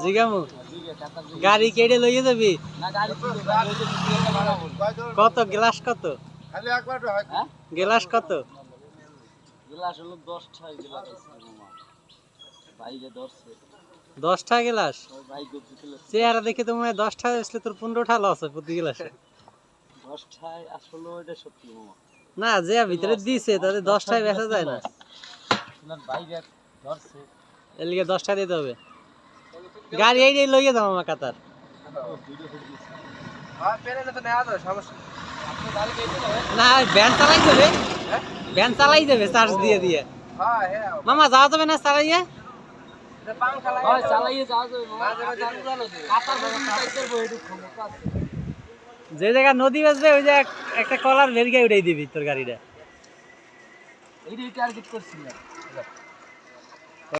জিগামু গাড়ি কেটে লইয়ে যাবি কত গ্লাস কত গ্লাস কত গ্লাস হলো 10টা গ্লাস বাইরে 10টা গ্লাস চেহারা দেখে তো মনে হয় 10টা আসলে তোর 15টা লস হয় প্রতি গ্লাসে 10টায় আসলে ওইটা সত্যি মামা না যে ভিতরে দিছে তাতে 10টায় বেচা যায় না বাইরে ধরছে এর লিগে 10টা দিতে হবে গাড়ি এই লইয়ে যাও আমার কাতার না ভ্যান চালাই যাবে ভ্যান চালাই যাবে চার্জ দিয়ে দিয়ে মামা যাওয়া যাবে না চালাইয়ে যে জায়গা নদী বাজবে ওই জায়গা একটা কলার বেরিয়ে উঠাই দিবি তোর গাড়িটা এইটাই টার্গেট করছিলাম